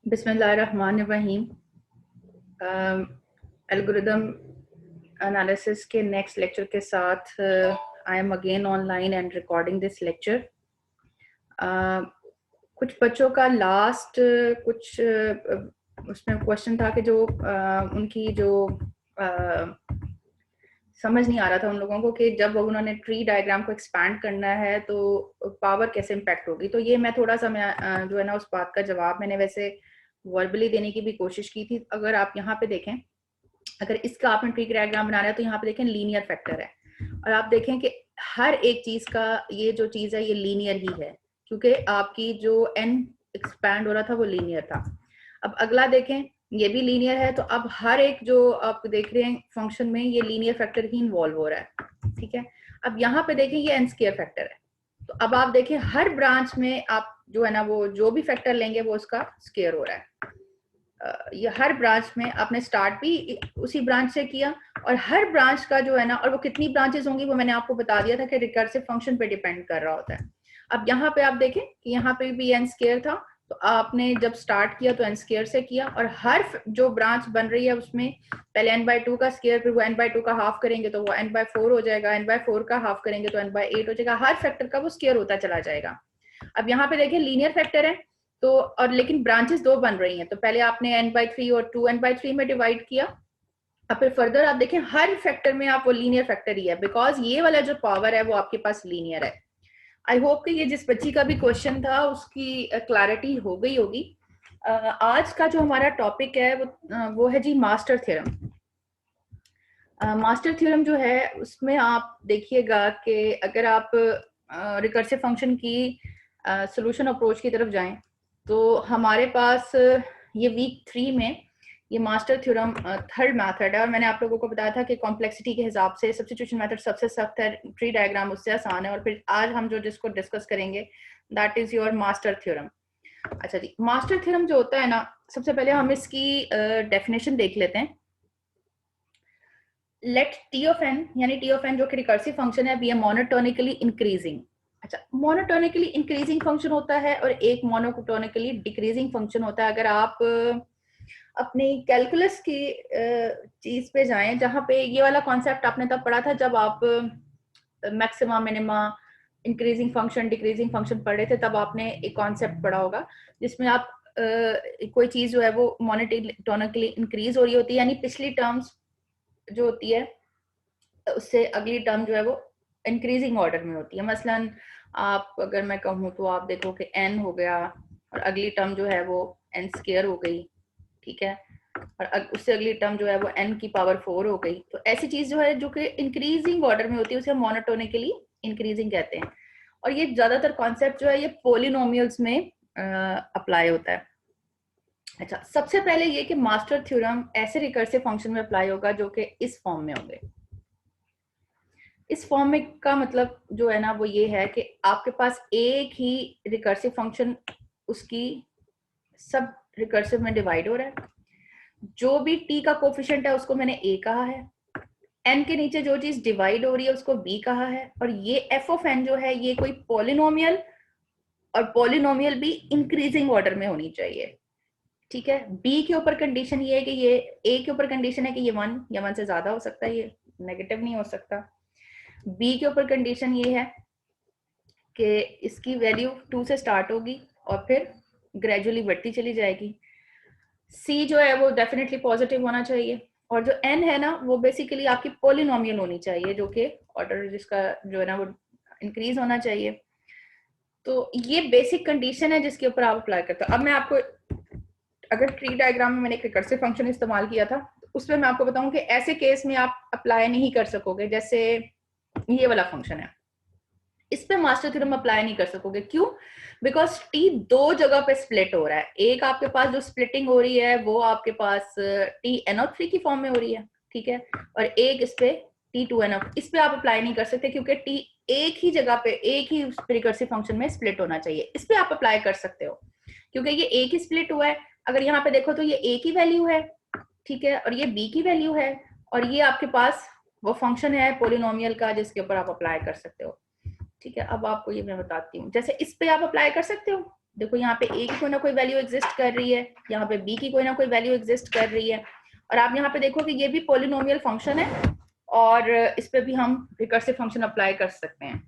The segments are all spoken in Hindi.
बिस्मिल्लाहिर्रहमानिर्रहीम। एल्गोरिदम एनालिसिस के नेक्स्ट लेक्चर के साथ I am again online and recording this lecture. कुछ बच्चों का लास्ट उसमें क्वेश्चन था कि जो उनकी जो समझ नहीं आ रहा था उन लोगों को कि जब उन्होंने ट्री डायग्राम को एक्सपैंड करना है तो पावर कैसे इम्पैक्ट होगी। तो ये मैं थोड़ा सा जो है ना उस बात का जवाब मैंने वैसे वर्बली देने की भी कोशिश की थी। अगर आप यहाँ पे देखें, अगर इसका आपने ट्री डायग्राम बनाना है तो यहाँ पे देखें लीनियर फैक्टर है, और आप देखें कि हर एक चीज का ये जो चीज है ये लीनियर ही है, क्योंकि आपकी जो एन एक्सपैंड हो रहा था वो लीनियर था। अब अगला देखें, ये भी लीनियर है, तो अब हर एक जो आप देख रहे हैं फंक्शन में ये लीनियर फैक्टर ही इन्वॉल्व हो रहा है। ठीक है, अब यहाँ पे देखें ये एन स्क्वायर फैक्टर है, तो अब आप देखें हर ब्रांच में आप जो है ना वो जो भी फैक्टर लेंगे वो उसका स्क्वायर हो रहा है। ये हर ब्रांच में आपने स्टार्ट भी उसी ब्रांच से किया, और हर ब्रांच का जो है ना, और वो कितनी ब्रांचेस होंगी वो मैंने आपको बता दिया था कि रिकर्सिव फंक्शन पे डिपेंड कर रहा होता है। अब यहाँ पे आप देखें कि यहाँ पे भी एन स्क्वायर था, तो आपने जब स्टार्ट किया तो एन स्क्वायर से किया, और हर जो ब्रांच बन रही है उसमें पहले n/2 का स्क्वायर, फिर वो n/2 का हाफ करेंगे तो वो n/4 हो जाएगा, n/4 का हाफ करेंगे तो n/8 हो जाएगा। हर फैक्टर का वो स्क्वायर होता चला जाएगा। अब यहाँ पे देखिए लीनियर फैक्टर है, तो और लेकिन ब्रांचेस दो बन रही हैं, तो पहले आपने n/3 और 2n/3 में डिवाइड किया। अब फिर फर्दर आप देखें हर फैक्टर में आप वो लीनियर फैक्टर ही है, बिकॉज ये वाला जो पावर है वो आपके पास लीनियर है। आई होप कि ये जिस बच्ची का भी क्वेश्चन था उसकी क्लैरिटी हो गई होगी। आज का जो हमारा टॉपिक है वो है जी मास्टर थ्योरम। मास्टर थ्योरम जो है उसमें आप देखिएगा कि अगर आप रिकर्सिव फंक्शन की सॉल्यूशन अप्रोच की तरफ जाएं तो हमारे पास ये वीक 3 में ये मास्टर थ्योरम थर्ड मेथड है, और मैंने आप लोगों को बताया था कि कॉम्प्लेक्सिटी के हिसाब से सब्स्टिट्यूशन मेथड सबसे सख्त है, ट्री डायग्राम उससे आसान है। और फिर आज हम जो जिसको डिस्कस करेंगे that is your master theorem. अच्छा जी, मास्टर थ्योरम जो होता है ना, सबसे पहले हम इसकी डेफिनेशन देख लेते हैं। लेट टी ऑफ एन, यानी टी ऑफ एन जो कि रिकर्सिव फंक्शन है, बी ए मोनोटोनिकली इंक्रीजिंग। अच्छा, मोनोटोनिकली इंक्रीजिंग फंक्शन होता है और एक मोनोटोनिकली डिक्रीजिंग फंक्शन होता है। अगर आप अपनी कैलकुलस की चीज पे जाएं, जहां पे ये वाला कॉन्सेप्ट आपने तब पढ़ा था जब आप maxima minima increasing function decreasing function पढ़ रहे थे, तब आपने एक कॉन्सेप्ट पढ़ा होगा जिसमें आप कोई चीज जो है वो मोनोटोनिकली इंक्रीज हो रही होती है, यानी पिछली टर्म्स जो होती है उससे अगली टर्म जो है वो इंक्रीजिंग ऑर्डर में होती है। मसलन आप अगर मैं कहूँ तो आप देखो कि n हो गया और अगली टर्म जो है वो n स्क्वायर हो गई, ठीक है, और उससे अगली टर्म जो है वो n की पावर 4 हो गई। तो ऐसी चीज जो है जो कि इंक्रीजिंग ऑर्डर में होती है उसे मोनोटोनिकली इंक्रीजिंग कहते हैं। और ये ज्यादातर कॉन्सेप्ट जो है ये पोलिनोमियल्स में अप्लाई होता है। अच्छा, सबसे पहले ये कि मास्टर थ्योरम ऐसे रिकर्सिव फंक्शन में अप्लाई होगा जो कि इस फॉर्म में होंगे। इस फॉर्म में का मतलब जो है ना वो ये है कि आपके पास एक ही रिकर्सिव फंक्शन उसकी सब रिकर्सिव में डिवाइड हो रहा है। जो भी t का कोफिशिएंट है उसको मैंने a कहा है, n के नीचे जो चीज डिवाइड हो रही है उसको b कहा है, और ये f ऑफ n जो है ये कोई पॉलिनोमियल, और पॉलिनोमियल भी इंक्रीजिंग ऑर्डर में होनी चाहिए। ठीक है, b के ऊपर कंडीशन ये है कि ये a के ऊपर कंडीशन है कि ये 1 या 1 से ज्यादा हो सकता है, ये नेगेटिव नहीं हो सकता। b के ऊपर कंडीशन ये है कि इसकी वैल्यू 2 से स्टार्ट होगी और फिर ग्रेजुअली बढ़ती चली जाएगी। c जो है वो डेफिनेटली पॉजिटिव होना चाहिए, और जो n है ना वो बेसिकली आपकी पॉलिनोमियल होनी चाहिए जो कि ऑर्डर जिसका जो है ना वो इंक्रीज होना चाहिए। तो ये बेसिक कंडीशन है जिसके ऊपर आप अप्लाई करते हो। अब मैं आपको, अगर ट्री डायग्राम में मैंने एक रिकर्सिव फंक्शन इस्तेमाल किया था, उसमें मैं आपको बताऊं कि ऐसे केस में आप अप्लाई नहीं कर सकोगे। जैसे ये वाला फंक्शन है, इस पे मास्टर थ्योरम अप्लाई नहीं कर सकोगे। क्यों? बिकॉज टी दो जगह पे स्प्लिट हो रहा है। एक आपके पास जो स्प्लिटिंग हो रही है वो आपके पास टी NO3 की फॉर्म में हो रही है, ठीक है, और एक इस पे T2NO। इस पे आप अप्लाई नहीं कर सकते क्योंकि टी एक ही जगह पे एक ही रिकर्सिव फंक्शन में स्प्लिट होना चाहिए। इस पे आप अप्लाई कर सकते हो क्योंकि ये एक ही स्प्लिट हुआ है। अगर यहाँ पे देखो तो ये a की वैल्यू है, ठीक है, और ये b की वैल्यू है, और ये आपके पास वो फंक्शन है पोलिनोमियल का जिसके ऊपर आप अप्लाई कर सकते हो। ठीक है, अब आपको ये मैं बताती हूँ। जैसे इस पे आप अप्लाई कर सकते हो, देखो यहाँ पे a की कोई ना कोई वैल्यू एग्जिस्ट कर रही है, यहाँ पे b की कोई ना कोई वैल्यू एग्जिस्ट कर रही है, और आप यहाँ पे देखो कि ये भी पॉलिनोमियल फंक्शन है और इस पे भी हम रिकर्सिव फंक्शन अप्लाई कर सकते हैं।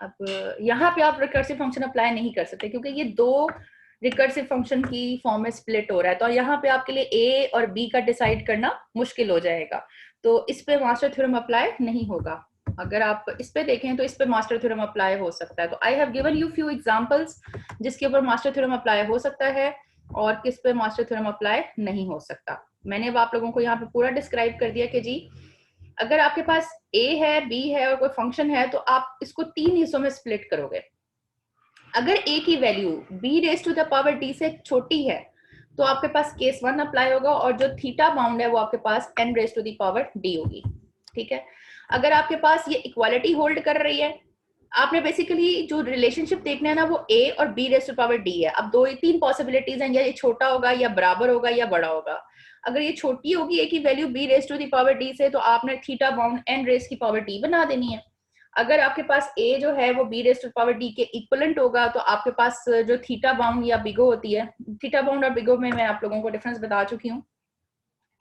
अब यहाँ पे आप रिकर्सिव फंक्शन अप्लाई नहीं कर सकते क्योंकि ये दो रिकर्सिव फंक्शन की फॉर्म में स्प्लिट हो रहा है, तो यहाँ पे आपके लिए a और b का डिसाइड करना मुश्किल हो जाएगा, तो इस पे मास्टर थ्योरम अप्लाई नहीं होगा। अगर आप इस पे देखें तो इस पे मास्टर थ्योरम अप्लाई हो सकता है। तो I have given you few examples जिसके ऊपर मास्टर थ्योरम अप्लाई हो सकता है और किस पे मास्टर थ्योरम अप्लाई नहीं हो सकता। मैंने अब आप लोगों को यहाँ पे पूरा डिस्क्राइब कर दिया कि जी अगर आपके पास a है, b है और कोई फंक्शन है तो आप इसको 3 हिस्सों में स्प्लिट करोगे। अगर a की value b raise to the power d से छोटी है तो आपके पास केस 1 अप्लाई होगा और जो थीटा बाउंड है वो आपके पास n raise to the power d होगी। ठीक है, अगर आपके पास ये इक्वालिटी होल्ड कर रही है, आपने बेसिकली जो रिलेशनशिप देखना है ना वो a और b raise to power d है। अब 2-3 पॉसिबिलिटीज हैं, या ये छोटा होगा या बराबर होगा या बड़ा होगा। अगर ये छोटी होगी a की value b raise to the power d से तो आपने थीटा बाउंड n रेज की पावर d बना देनी है। अगर आपके पास a जो है वो b raise to power d के इक्वलेंट होगा तो आपके पास जो थीटा बाउंड या बिगो होती है, थीटा बाउंड और बिगो में मैं आप लोगों को डिफरेंस बता चुकी हूँ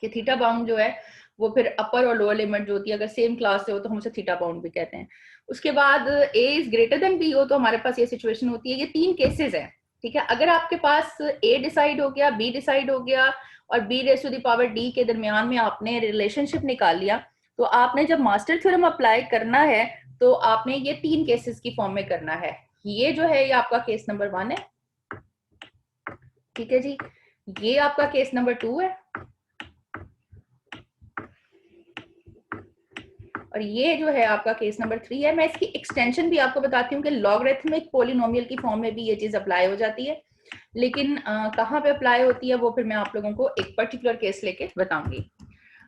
कि थीटा बाउंड जो है वो फिर अपर और लोअर लिमिट जो होती है अगर सेम क्लास से हो तो हम उसे थीटा बाउंड भी कहते हैं। उसके बाद a is greater than b हो तो हमारे पास ये सिचुएशन होती है। ये 3 केसेस है। ठीक है, अगर आपके पास a डिसाइड हो गया, b डिसाइड हो गया और b raise to the power d के दरमियान में आपने रिलेशनशिप निकाल लिया, तो आपने जब मास्टर थ्योरम अप्लाई करना है तो आपने ये 3 केसेस की फॉर्म में करना है। ये जो है ये आपका केस नंबर 1 है। ठीक है जी, ये आपका केस नंबर 2 है और ये जो है आपका केस नंबर 3 है। मैं इसकी एक्सटेंशन भी आपको बताती हूँ कि लॉगरिथमिक पॉलिनोमियल की फॉर्म में भी ये चीज अप्लाई हो जाती है, लेकिन कहाँ पे अप्लाई होती है वो फिर मैं आप लोगों को एक पर्टिकुलर केस लेके बताऊंगी।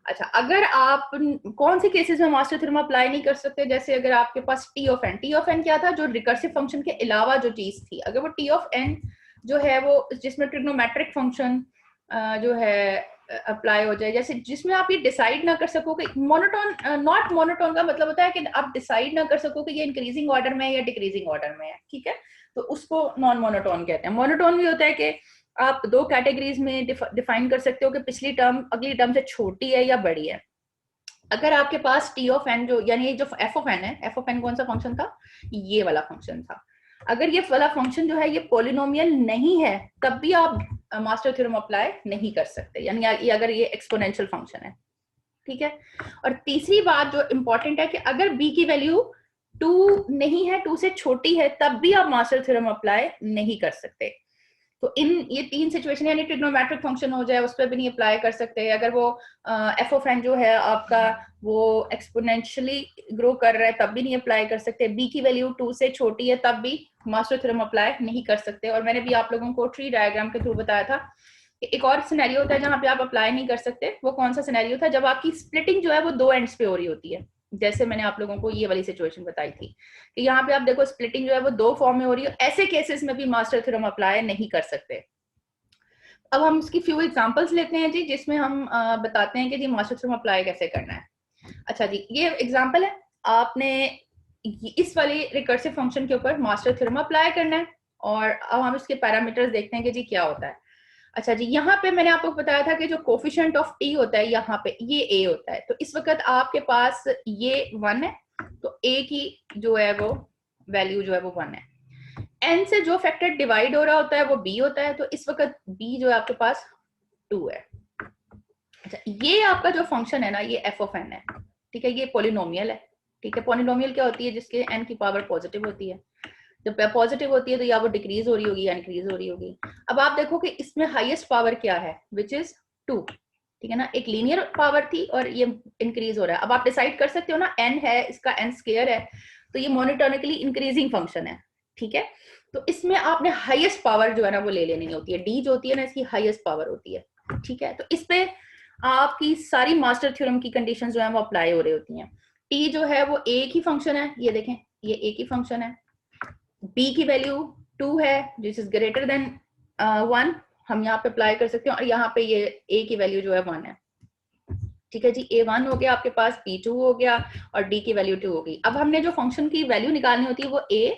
अच्छा, अगर आप कौन से केसेस में मास्टर थ्योरम अप्लाई नहीं कर सकते, जैसे अगर आपके पास टी ऑफ एन क्या था, जो रिकर्सिव फंक्शन के अलावा जो चीज थी, अगर वो टी ऑफ एन जो है वो जिसमें ट्रिग्नोमेट्रिक फंक्शन जो है अप्लाई हो जाए, जैसे जिसमें आप ये डिसाइड ना कर सको कि मोनोटोन, नॉट मोनोटोन का मतलब होता है कि आप डिसाइड ना कर सको कि ये इंक्रीजिंग ऑर्डर में है या डिक्रीजिंग ऑर्डर में है। ठीक है, तो उसको नॉन मोनोटोन कहते हैं। मोनोटोन भी होता है कि आप 2 कैटेगरीज में डिफाइन कर सकते हो कि पिछली टर्म अगली टर्म से छोटी है या बड़ी है। अगर आपके पास टी ऑफ एन जो यानी जो एफ ऑफ एन है, एफ ऑफ एन कौन सा फंक्शन था, ये वाला फंक्शन था, अगर ये वाला फंक्शन जो है ये पॉलिनोमियल नहीं है तब भी आप मास्टर थ्योरम अप्लाई नहीं कर सकते, यानी ये अगर ये एक्सपोनेंशियल फंक्शन है। ठीक है, और तीसरी बात जो इंपॉर्टेंट है कि अगर b की वैल्यू 2 नहीं है, 2 से छोटी है, तब भी आप मास्टर थ्योरम अप्लाई नहीं कर सकते। तो इन ये 3 सिचुएशन, यानी ट्रिग्नोमेट्रिक फंक्शन हो जाए उस पर भी नहीं अप्लाई कर सकते। अगर वो एफ ऑफ एन जो है आपका वो एक्सपोनेंशियली ग्रो कर रहा है तब भी नहीं अप्लाई कर सकते। बी की वैल्यू 2 से छोटी है तब भी मास्टर थ्योरम अप्लाई नहीं कर सकते। और मैंने भी आप लोगों को ट्री डायग्राम के थ्रू बताया था कि एक और सिनेरियो होता है जहां पे आप अप्लाई नहीं कर सकते। वो कौन सा सिनेरियो था, जब आपकी स्प्लिटिंग जो है वो 2 एंड्स पे हो रही होती है, जैसे मैंने आप लोगों को ये वाली सिचुएशन बताई थी कि यहाँ पे आप देखो स्प्लिटिंग जो है वो 2 फॉर्म में हो रही है। ऐसे केसेस में भी मास्टर थ्योरम अप्लाई नहीं कर सकते। अब हम इसकी फ्यू एग्जांपल्स लेते हैं जी, जिसमें हम बताते हैं कि जी मास्टर थ्योरम अप्लाई कैसे करना है। अच्छा जी, ये एग्जांपल है, आपने इस वाली रिकर्सिव फंक्शन के ऊपर मास्टर थ्योरम अप्लाई करना है और अब हम इसके पैरामीटर्स देखते हैं कि जी क्या होता है। अच्छा जी, यहाँ पे मैंने आपको बताया था कि जो कोफिशिएंट ऑफ टी होता है यहाँ पे ये a होता है, तो इस वक्त आपके पास ये 1 है, तो a की जो है वो वैल्यू जो है वो 1 है। n से जो फैक्टर डिवाइड हो रहा होता है वो b होता है, तो इस वक्त b जो है आपके पास 2 है। अच्छा, ये आपका जो फंक्शन है ना ये f ऑफ n है। ठीक है, ये पॉलिनोमियल है। ठीक है, पॉलिनोमियल क्या होती है, जिसके n की पावर पॉजिटिव होती है। जब पॉजिटिव होती है तो या वो डिक्रीज हो रही होगी या इंक्रीज हो रही होगी। अब आप देखो कि इसमें हाईएस्ट पावर क्या है, विच इज 2। ठीक है ना, एक लीनियर पावर थी और ये इंक्रीज हो रहा है। अब आप डिसाइड कर सकते हो ना, n है, इसका n स्क्वायर है, तो ये मोनोटोनिकली इंक्रीजिंग फंक्शन है। ठीक है, तो इसमें आपने हाईएस्ट पावर जो है ना वो ले लेनी होती है। d जो होती है ना इसकी हाईएस्ट पावर होती है। ठीक है, तो इस पे आपकी सारी मास्टर थ्योरम की कंडीशंस जो है वो अप्लाई हो रही होती हैं। t जो है वो एक ही फंक्शन है, ये देखें ये एक ही फंक्शन है। b की वैल्यू 2 है, दिस इज ग्रेटर देन 1, हम यहाँ पे अप्लाई कर सकते हैं, और यहाँ पे ये a की वैल्यू जो है 1 है। ठीक है जी, a1 हो गया आपके पास, b2 हो गया और d की वैल्यू 2 होगी। अब हमने जो फंक्शन की वैल्यू निकालनी होती है वो a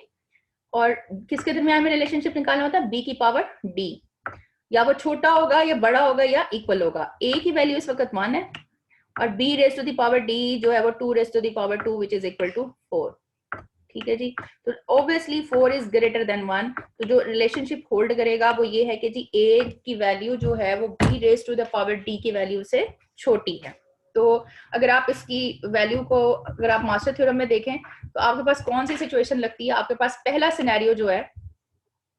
और किसके दरमियान में रिलेशनशिप निकालना होता है, b की पावर d, या वो छोटा होगा या बड़ा होगा या इक्वल होगा। a की वैल्यू इस वक्त 1 है और b raise to the power d जो है वो 2 raise to the power 2 which is equal to 4। ठीक है जी, तो ऑब्वियसली 4 इज ग्रेटर देन 1, तो जो रिलेशनशिप होल्ड करेगा वो ये है कि जी a की वैल्यू जो है वो b raise to the power d की वैल्यू से छोटी है। तो अगर आप इसकी वैल्यू को अगर आप मास्टर थ्योरम में देखें तो आपके पास कौन सी सिचुएशन लगती है, आपके पास पहला सिनेरियो जो है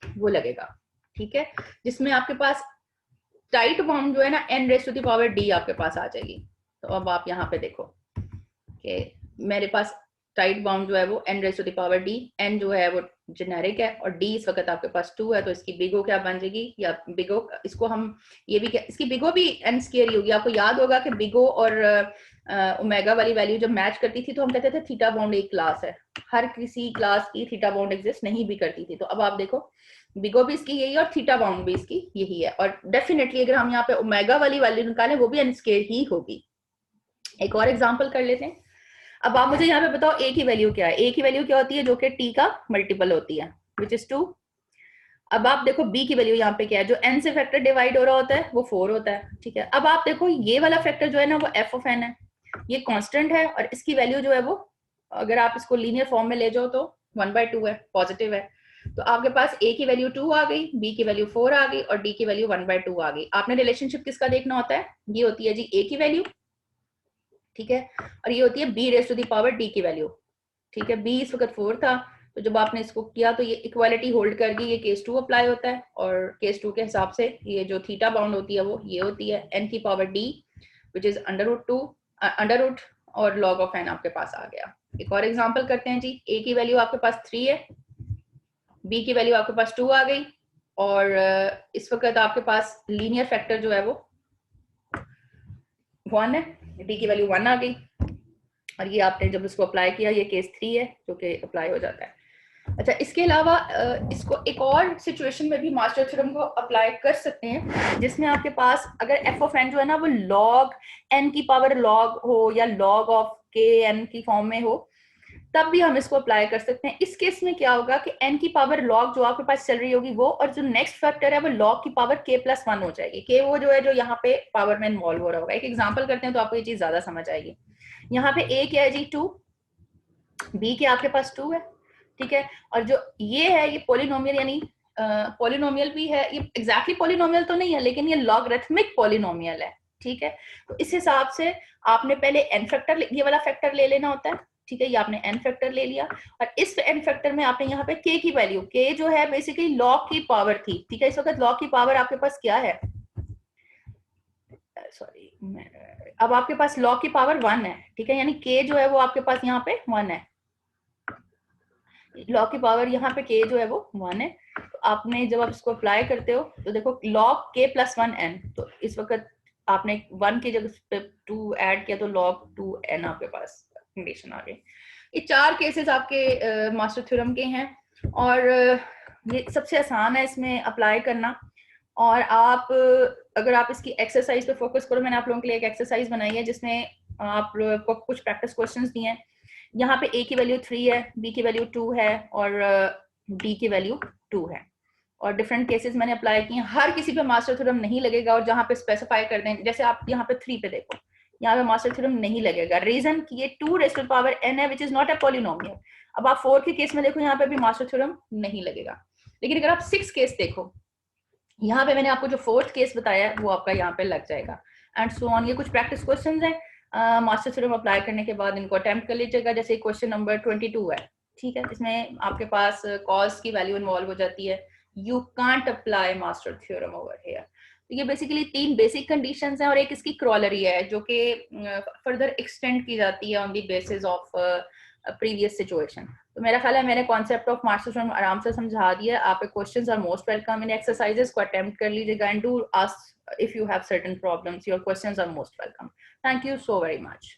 वो लगेगा, ठीक है, जिसमें आपके पास टाइट बाउंड जो है ना n raise to the power d आपके पास आ जाएगी। तो अब आप यहाँ पे देखो कि मेरे पास टाइट बाउंड जो है वो n raise to the power d, n जो है वो जेनेरिक है और d इस वक्त आपके पास 2 है, तो इसकी बिगो क्या बन जाएगी, या बिगो इसको हम ये भी क्या, इसकी बिगो भी n स्क्वायर ही होगी। आपको याद होगा कि बिगो और ओमेगा वाली वैल्यू जब मैच करती थी तो हम कहते थे थीटा बाउंड एक क्लास है, हर किसी क्लास की थीटा बाउंड एग्जिस्ट नहीं भी करती थी। तो अब आप देखो बिगो भी इसकी यही है और थीटा बाउंड भी इसकी यही है, और डेफिनेटली अगर हम यहाँ पे ओमेगा वाली वैल्यू निकालें वो भी n स्क्वायर ही होगी। एक और एग्जांपल कर लेते हैं। अब आप मुझे यहाँ पे बताओ a की वैल्यू क्या है, a की वैल्यू क्या होती है, जो कि t का मल्टीपल होती है विच इज 2। अब आप देखो b की वैल्यू यहाँ पे क्या है, जो n से फैक्टर डिवाइड हो रहा होता है वो 4 होता है, ठीक है। अब आप देखो ये वाला फैक्टर जो है ना वो f ऑफ n है, ये कांस्टेंट है और इसकी वैल्यू जो है वो अगर आप इसको लीनियर फॉर्म में ले जाओ तो 1/2 है, पॉजिटिव है। तो आपके पास a की वैल्यू 2 आ गई, b की वैल्यू 4 आ गई और d की वैल्यू 1/2 आ गई। आपने रिलेशनशिप किसका देखना होता है, ये होती है जी a की वैल्यू, ठीक है, और ये होती है b raise to the power d की वैल्यू, ठीक है। b इस वक्त 4 था, तो जब आपने इसको किया तो ये इक्वालिटी होल्ड कर गई, ये केस 2 अप्लाई होता है और केस 2 के हिसाब से ये जो थीटा बाउंड होती है वो ये होती है n की power d which is √2 under root और लॉग ऑफ n आपके पास आ गया। एक और एग्जांपल करते हैं जी, a की वैल्यू आपके पास 3 है, b की वैल्यू आपके पास 2 आ गई और इस वक्त आपके पास लीनियर फैक्टर जो है वो 1 है, d की वैल्यू 1 आ गई और ये आपने जब इसको अप्लाई किया ये केस 3 है जो कि अप्लाई हो जाता है। अच्छा, इसके अलावा इसको एक और सिचुएशन में भी मास्टर थ्योरम को अप्लाई कर सकते हैं, जिसमें आपके पास अगर f ऑफ n जो है ना वो log n की पावर log हो या log ऑफ k n की फॉर्म में हो, तब भी हम इसको अप्लाई कर सकते हैं। इस केस में क्या होगा कि n की पावर log जो आपके पास चल रही होगी वो, और जो नेक्स्ट फैक्टर है वो log की पावर k+1 हो जाएगी। k वो जो है जो यहाँ पे पावर में इन्वॉल्व हो रहा होगा। एक एग्जाम्पल करते हैं तो आपको ये चीज ज्यादा समझ आएगी। यहाँ पे a क्या है जी 2, b के आपके पास 2 है, ठीक है, और जो ये है ये पॉलिनोमियल यानी पॉलिनोमियल भी है, ये एग्जैक्टली पॉलिनोमियल तो नहीं है लेकिन ये लॉगरिथमिक पॉलिनोमियल है, ठीक है। तो इस हिसाब से आपने पहले n फैक्टर ये वाला फैक्टर ले लेना होता है, ठीक है, ये आपने n फैक्टर ले लिया और इस n फैक्टर में आपने यहाँ पे k की वैल्यू, k जो है बेसिकली लॉग की पावर थी, ठीक है। इस वक्त लॉग की पावर आपके पास क्या है, सॉरी, अब आपके पास लॉग की पावर 1 है, ठीक है, यानी k जो है वो आपके पास यहाँ पे 1 है, लॉग की पावर यहाँ पे k जो है वो 1 है। तो आपने जब आप इसको अप्लाई करते हो तो देखो log k+1n, तो इस वक्त आपने 1 की जगह पे 2 ऐड किया तो log 2n आपके पास कंडीशन आ गई। ये 4 केसेस आपके मास्टर थ्योरम के हैं और ये सबसे आसान है इसमें अप्लाई करना। और आप अगर आप इसकी एक्सरसाइज पे फोकस करो, मैंने आप लोगों के लिए एक एक्सरसाइज बनाई है जिसमें आप को कुछ प्रैक्टिस क्वेश्चंस दिए हैं। यहाँ पे a की वैल्यू 3 है, b की वैल्यू 2 है और d की वैल्यू 2 है और डिफरेंट केसेस मैंने अप्लाई किए हैं। हर किसी पे मास्टर थ्योरम नहीं लगेगा और जहाँ पे स्पेसिफाई कर दें, जैसे आप यहाँ पे 3 पे देखो, यहाँ पे मास्टर थ्योरम नहीं लगेगा। रीजन कि ये 2 raise to the power n है which is not a polynomial. अब आप 4 के केस में देखो, यहाँ पे भी मास्टर थ्योरम नहीं लगेगा। लेकिन अगर आप 6 केस देखो, यहाँ पे मैंने आपको जो 4th केस बताया है वो आपका यहाँ पे लग जाएगा एंड सो ऑन। ये कुछ प्रैक्टिस क्वेश्चंस हैं, मास्टर थ्योरम अप्लाई करने के बाद इनको अटेम्प्ट कर लीजिएगा। जैसे क्वेश्चन नंबर 22 है, ठीक है, इसमें आपके पास कॉस की वैल्यू इन्वॉल्व हो जाती है, you can't apply master theorem over here. तो ये बेसिकली 3 बेसिक कंडीशंस हैं और एक इसकी क्रॉलरी है जो कि फर्दर एक्सटेंड की जाती है on the basis of previous situation. तो मेरा ख्याल है मैंने कॉन्सेप्ट ऑफ मास्टर थ्योरम आराम से समझा दिया। आप क्वेश्चंस आर मोस्ट वेलकम, इन एक्सरसाइजेस को अटेम्प्ट कर लीजिएगा and do ask if you have certain problems, your questions are most welcome. Thank you so very much.